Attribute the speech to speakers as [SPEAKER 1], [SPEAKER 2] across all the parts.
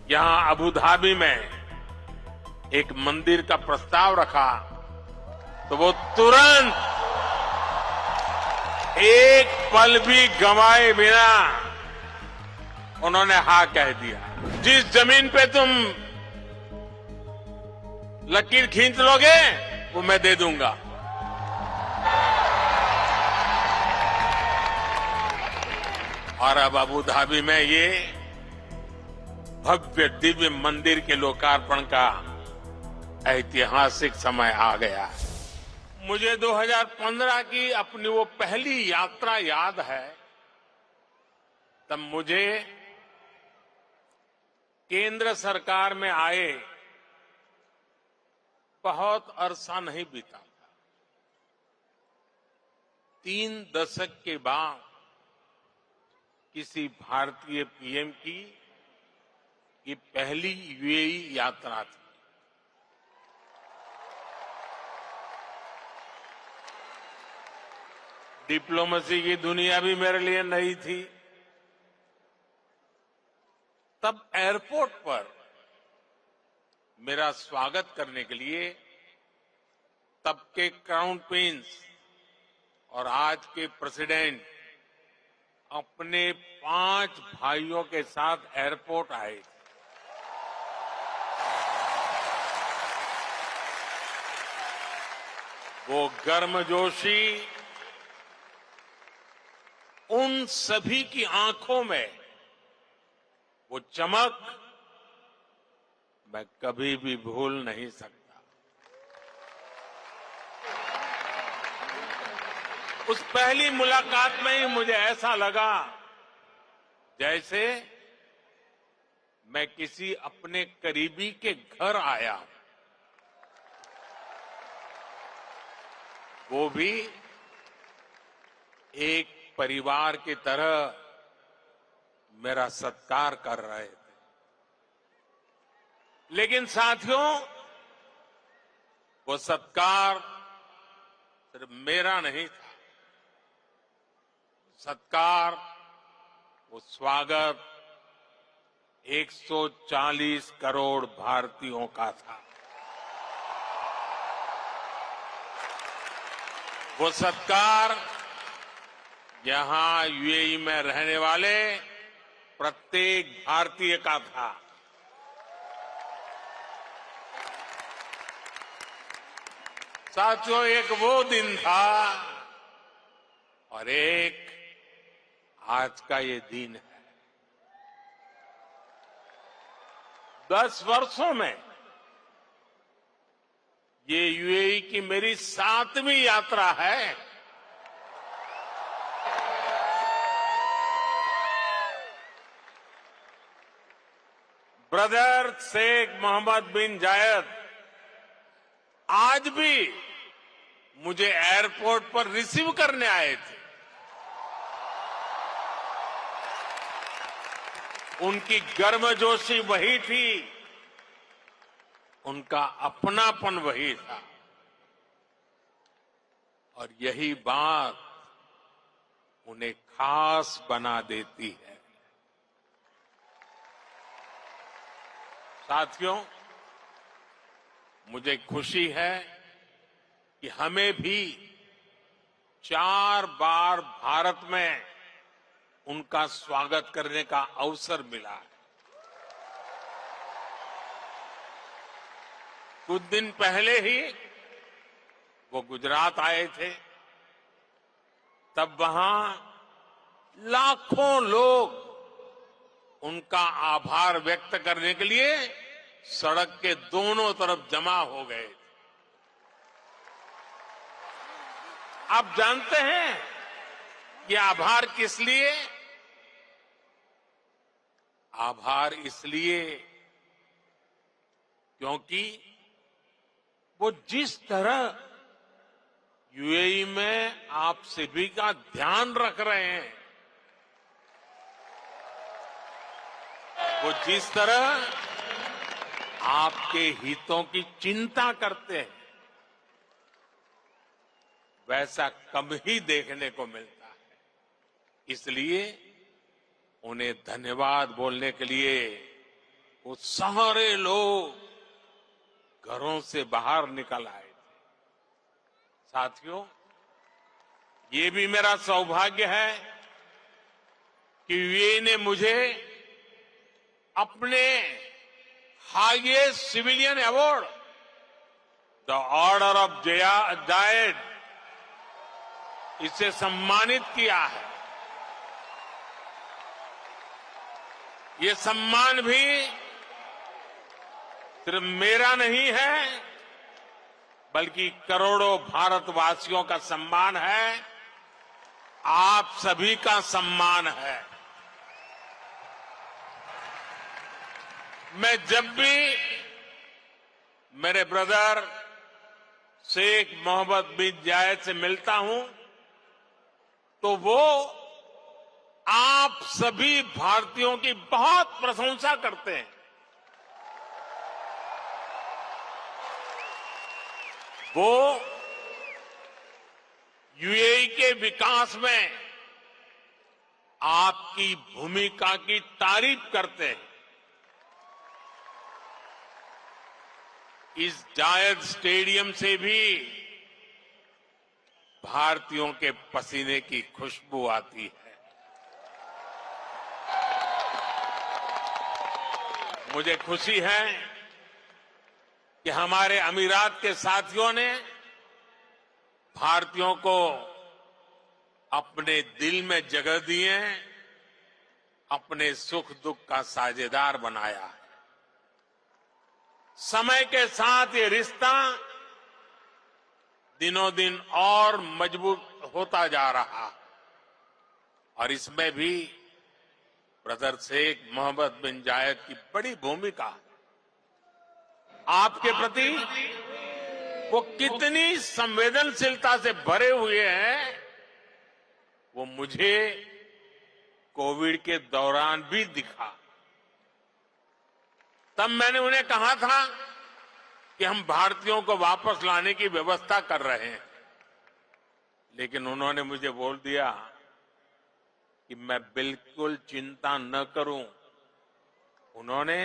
[SPEAKER 1] यहां Abu Dhabi में एक मंदिर का प्रस्ताव रखा तो वो तुरंत एक पल भी गंवाए बिना उन्होंने हाँ कह दिया। जिस जमीन पे तुम लकीर खींच लोगे वो मैं दे दूंगा। और अब अबू धाबी में ये भव्य दिव्य मंदिर के लोकार्पण का ऐतिहासिक समय आ गया है। मुझे 2015 की अपनी वो पहली यात्रा याद है। तब मुझे केंद्र सरकार में आए बहुत अरसा नहीं बीता था। 3 दशक के बाद किसी भारतीय पीएम की ये पहली यूएई यात्रा थी। डिप्लोमेसी की दुनिया भी मेरे लिए नई थी। तब एयरपोर्ट पर मेरा स्वागत करने के लिए तब के क्राउन प्रिंस और आज के प्रेसिडेंट अपने 5 भाइयों के साथ एयरपोर्ट आए। वो गर्मजोशी उन सभी की आंखों में वो चमक मैं कभी भी भूल नहीं सकता। उस पहली मुलाकात में ही मुझे ऐसा लगा जैसे मैं किसी अपने करीबी के घर आया, वो भी एक परिवार की तरह मेरा सत्कार कर रहे थे। लेकिन साथियों, वो सत्कार सिर्फ मेरा नहीं था। सत्कार, वो स्वागत 140 करोड़ भारतीयों का था। वो सत्कार यहां यूएई में रहने वाले प्रत्येक भारतीय का था। साथियों, एक वो दिन था और एक आज का ये दिन है। 10 वर्षों में ये यूएई की मेरी 7वीं यात्रा है। ब्रदर शेख मोहम्मद बिन जायद आज भी मुझे एयरपोर्ट पर रिसीव करने आए थे। उनकी गर्मजोशी वही थी, उनका अपनापन वही था। और यही बात उन्हें खास बना देती है। साथियों, मुझे खुशी है कि हमें भी 4 बार भारत में उनका स्वागत करने का अवसर मिला है। कुछ दिन पहले ही वो गुजरात आए थे। तब वहां लाखों लोग उनका आभार व्यक्त करने के लिए सड़क के दोनों तरफ जमा हो गए। आप जानते हैं कि आभार किस लिए? आभार इसलिए क्योंकि वो जिस तरह यूएई में आप सभी का ध्यान रख रहे हैं, वो जिस तरह आपके हितों की चिंता करते हैं, वैसा कम ही देखने को मिलता है। इसलिए उन्हें धन्यवाद बोलने के लिए वो सारे लोग घरों से बाहर निकल आए थे। साथियों, ये भी मेरा सौभाग्य है कि वे ने मुझे अपने highest civilian award the order of Zayed इससे सम्मानित किया है। ये सम्मान भी सिर्फ मेरा नहीं है, बल्कि करोड़ों भारतवासियों का सम्मान है, आप सभी का सम्मान है। मैं जब भी मेरे ब्रदर शेख मोहम्मद बिन जायद से मिलता हूं तो वो आप सभी भारतीयों की बहुत प्रशंसा करते हैं। वो यूएई के विकास में आपकी भूमिका की तारीफ करते हैं। इस जायद स्टेडियम से भी भारतीयों के पसीने की खुशबू आती है। मुझे खुशी है कि हमारे अमीरात के साथियों ने भारतीयों को अपने दिल में जगह दी है, अपने सुख दुख का साझेदार बनाया है। समय के साथ ये रिश्ता दिनों दिन और मजबूत होता जा रहा और इसमें भी ब्रदर शेख मोहम्मद बिन जायद की बड़ी भूमिका। आपके प्रति वो कितनी संवेदनशीलता से भरे हुए हैं, वो मुझे कोविड के दौरान भी दिखा। तब मैंने उन्हें कहा था कि हम भारतीयों को वापस लाने की व्यवस्था कर रहे हैं, लेकिन उन्होंने मुझे बोल दिया कि मैं बिल्कुल चिंता न करूं। उन्होंने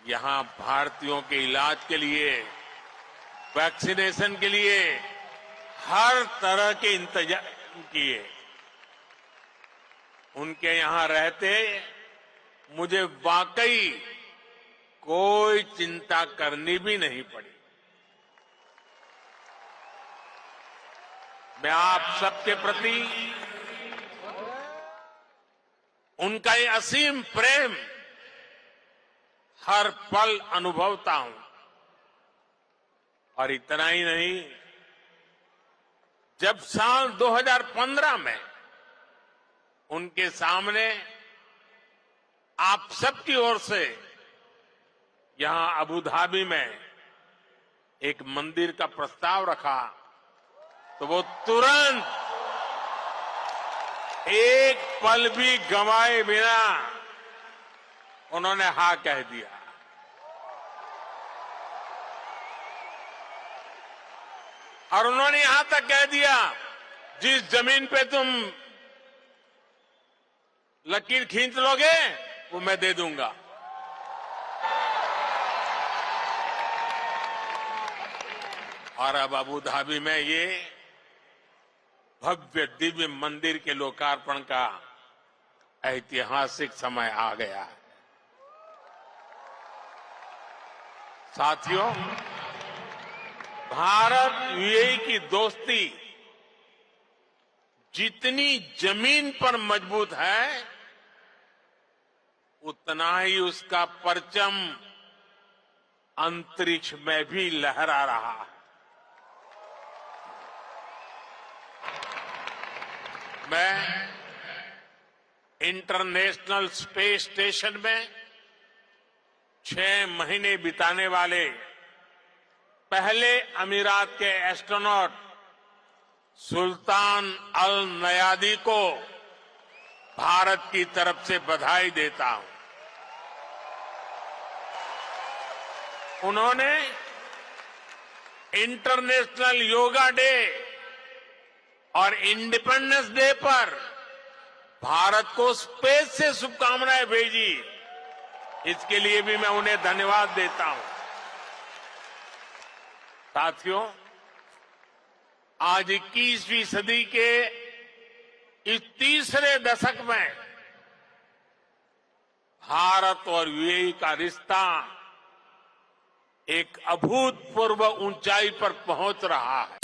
[SPEAKER 1] यहां भारतीयों के इलाज के लिए, वैक्सीनेशन के लिए हर तरह के इंतजाम किए। उनके यहां रहते मुझे वाकई कोई चिंता करनी भी नहीं पड़ी। मैं आप सबके प्रति उनका ये असीम प्रेम हर पल अनुभवता हूं। और इतना ही नहीं, जब साल 2015 में उनके सामने आप सबकी ओर से यहां अबू धाबी में एक मंदिर का प्रस्ताव रखा तो वो तुरंत एक पल भी गंवाए बिना उन्होंने हाँ कह दिया। और उन्होंने यहां तक कह दिया, जिस जमीन पे तुम लकीर खींच लोगे वो मैं दे दूंगा। और अब अबू धाबी में ये भव्य दिव्य मंदिर के लोकार्पण का ऐतिहासिक समय आ गया है। साथियों, भारत यूएई की दोस्ती जितनी जमीन पर मजबूत है, उतना ही उसका परचम अंतरिक्ष में भी लहरा रहा है। मैं इंटरनेशनल स्पेस स्टेशन में 6 महीने बिताने वाले पहले अमीरात के एस्ट्रोनॉट सुल्तान अल नयादी को भारत की तरफ से बधाई देता हूं। उन्होंने इंटरनेशनल योगा डे और इंडिपेंडेंस डे पर भारत को स्पेस से शुभकामनाएं भेजी। इसके लिए भी मैं उन्हें धन्यवाद देता हूं। साथियों, आज 21वीं सदी के इस तीसरे दशक में भारत और यूएई का रिश्ता एक अभूतपूर्व ऊंचाई पर पहुंच रहा है।